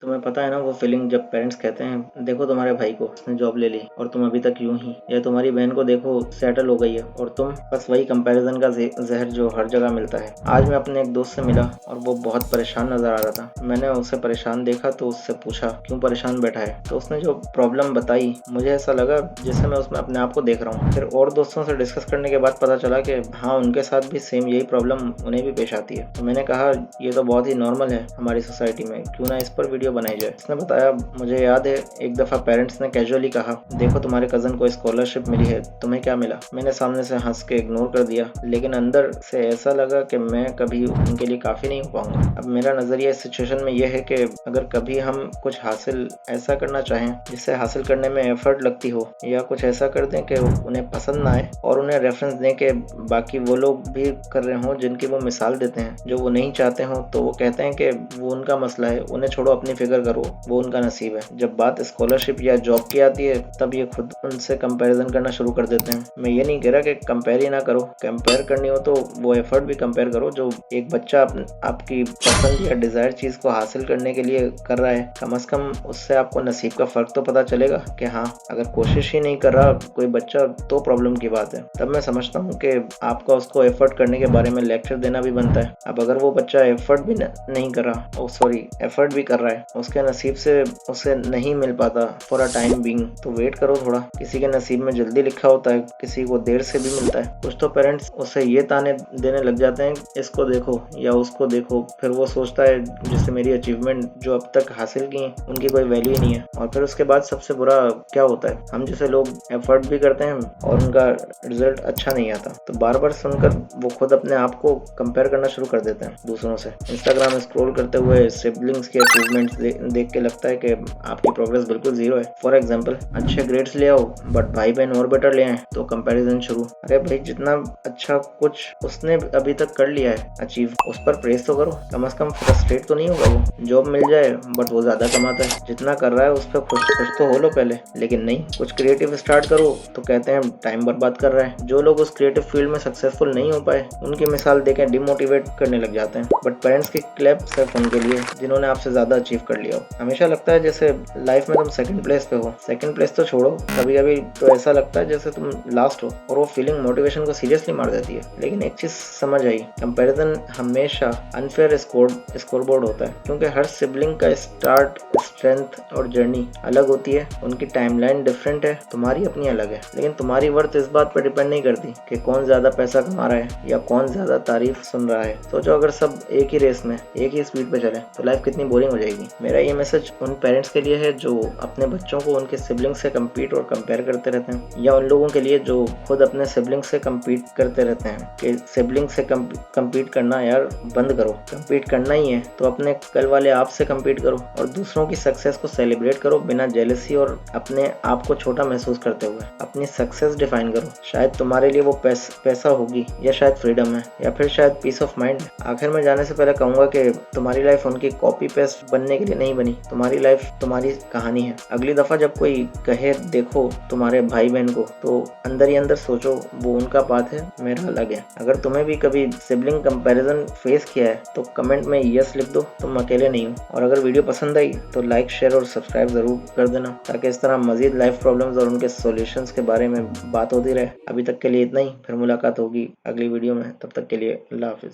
तुम्हें पता है ना वो फीलिंग जब पेरेंट्स कहते हैं देखो तुम्हारे भाई को, उसने जॉब ले ली और तुम अभी तक यूं ही, या तुम्हारी बहन को देखो सेटल हो गई है और तुम बस वही कंपैरिजन का जहर जो हर जगह मिलता है। आज मैं अपने एक दोस्त से मिला और वो बहुत परेशान नजर आ रहा था। मैंने उसे परेशान देखा तो उससे पूछा क्यों परेशान बैठा है, तो उसने जो प्रॉब्लम बताई मुझे ऐसा लगा जैसे मैं उसमें अपने आप को देख रहा हूँ। फिर और दोस्तों से डिस्कस करने के बाद पता चला कि हाँ, उनके साथ भी सेम यही प्रॉब्लम उन्हें भी पेश आती है। तो मैंने कहा ये तो बहुत ही नॉर्मल है हमारी सोसाइटी में, क्यों ना इस पर वीडियो बनाई जाए। उसने बताया मुझे याद है एक दफा पेरेंट्स ने कैजुअली कहा देखो तुम्हारे कजन को स्कॉलरशिप मिली है, तुम्हें क्या मिला। मैंने सामने से हंस के इग्नोर कर दिया, लेकिन अंदर से ऐसा लगा कि मैं कभी उनके लिए काफी नहीं हो पाऊंगा। अब मेरा नजरिया इस सिचुएशन में यह है कि अगर कभी हम कुछ हासिल ऐसा करना चाहें जिससे हासिल करने में एफर्ट लगती हो, या कुछ ऐसा कर दें कि उन्हें पसंद ना आए और उन्हें रेफरेंस दें कि बाकी वो लोग भी कर रहे हों जिनकी वो मिसाल देते हैं, जो वो नहीं चाहते हों तो वो कहते हैं कि वो उनका मसला है, उन्हें छोड़ो, अपनी फिक्र करो, वो उनका नसीब है। जब बात स्कॉलरशिप या जॉब की आती है तब ये खुद उनसे कंपैरिजन करना शुरू कर देते हैं। मैं ये नहीं कह रहा कि कंपेयर ही ना करो, कंपेयर करनी हो तो वो एफर्ट भी कंपेयर करो जो एक बच्चा आपकी पसंद या डिजायर चीज को हासिल करने के लिए कर रहा है। कम से कम उससे आपको नसीब का फर्क तो पता चलेगा कि हाँ, अगर कोशिश ही नहीं कर रहा कोई बच्चा तो प्रॉब्लम की बात है। तब मैं समझता हूँ कि आपका उसको एफर्ट करने के बारे में लेक्चर देना भी बनता है। अब अगर वो बच्चा एफर्ट भी नहीं कर रहा, एफर्ट भी कर रहा है, उसके नसीब से उसे नहीं मिल पाता फॉर अ टाइम बीइंग, तो वेट करो थोड़ा। किसी के नसीब में जल्दी लिखा होता है, किसी को देर से भी मिलता है। कुछ तो पेरेंट्स उसे ये ताने देने लग जाते हैं इसको देखो या उसको देखो, फिर वो सोचता है जिससे मेरी अचीवमेंट जो अब तक हासिल की उनकी कोई वैल्यू ही नहीं है। और फिर उसके बाद सबसे बुरा क्या होता है, हम जैसे लोग एफर्ट भी करते हैं और उनका रिजल्ट अच्छा नहीं आता, तो बार बार सुनकर वो खुद अपने आप को कंपेयर करना शुरू कर देते हैं दूसरों से। इंस्टाग्राम स्क्रॉल करते हुए सिबलिंग्स के अचीवमेंट्स देख के लगता है कि आपकी प्रोग्रेस बिल्कुल जीरो है। फॉर एग्जांपल, अच्छे ग्रेड्स ले आओ बट भाई बहन और बेटर ले आए तो कंपैरिजन शुरू। अरे भाई, जितना अच्छा कुछ उसने अभी तक कर लिया है अचीव, उस पर प्रेस तो करो, कम से कम फ्रस्ट्रेट तो नहीं होगा वो। जॉब मिल जाए बट वो ज्यादा कमाता है, जितना कर रहा है उस पर खुश खुश तो हो लो पहले। लेकिन नहीं, कुछ क्रिएटिव स्टार्ट करो तो कहते हैं टाइम बर्बाद कर रहा है। जो लोग उस क्रिएटिव फील्ड में सक्सेसफुल नहीं हो पाए उनकी मिसाल देकर डिमोटिवेट करने लग जाते हैं, बट पेरेंट्स की क्लैप सिर्फ उनके लिए जिन्होंने आपसे ज्यादा अचीव कर लिया हो। हमेशा लगता है जैसे लाइफ में तुम सेकंड प्लेस पे हो। सेकंड प्लेस तो छोड़ो, कभी कभी तो ऐसा लगता है जैसे तुम लास्ट हो, और वो फीलिंग मोटिवेशन को सीरियसली मार देती है। लेकिन एक चीज समझ आई, कंपैरिजन हमेशा अनफेयर स्कोरबोर्ड होता है, क्योंकि हर सिबलिंग का स्टार्ट, स्ट्रेंथ और जर्नी अलग होती है। उनकी टाइमलाइन डिफरेंट है, तुम्हारी अपनी अलग है। लेकिन तुम्हारी वर्थ इस बात पर डिपेंड नहीं करती कि कौन ज्यादा पैसा कमा रहा है या कौन ज्यादा तारीफ सुन रहा है। सोचो अगर सब एक ही रेस में एक ही स्पीड पे चले तो लाइफ कितनी बोरिंग हो जाएगी। मेरा ये मैसेज उन पेरेंट्स के लिए है जो अपने बच्चों को उनके सिबलिंग से कम्पीट और कंपेयर करते रहते हैं, या उन लोगों के लिए जो खुद अपने सिबलिंग से कम्पीट करते रहते हैं कि सिबलिंग से कम्पीट करना यार बंद करो। कम्पीट करना ही है तो अपने कल वाले आप से कम्पीट करो और दूसरों की सक्सेस को सेलिब्रेट करो बिना जेलसी और अपने आप को छोटा महसूस करते हुए। अपनी सक्सेस डिफाइन करो, शायद तुम्हारे लिए वो पैसा होगी, या शायद फ्रीडम है, या फिर शायद पीस ऑफ माइंड। आखिर में जाने से पहले कहूंगा कि तुम्हारी लाइफ उनकी कॉपी पेस्ट बनने के लिए नहीं बनी। तुम्हारी लाइफ तुम्हारी कहानी है। अगली दफा जब कोई कहे देखो तुम्हारे भाई बहन को, तो अंदर ही अंदर सोचो वो उनका पाथ है, मेरा अलग है। अगर तुम्हें भी कभी सिबलिंग कंपैरिजन फेस किया है तो कमेंट में यस लिख दो, तुम अकेले नहीं हो। और अगर वीडियो पसंद आई तो लाइक, शेयर और सब्सक्राइब जरूर कर देना, ताकि इस तरह मजीद लाइफ प्रॉब्लम्स और उनके सॉल्यूशंस के बारे में बात होती रहे। अभी तक के लिए इतना ही, फिर मुलाकात होगी अगली वीडियो में। तब तक के लिए अल्लाह हाफिज।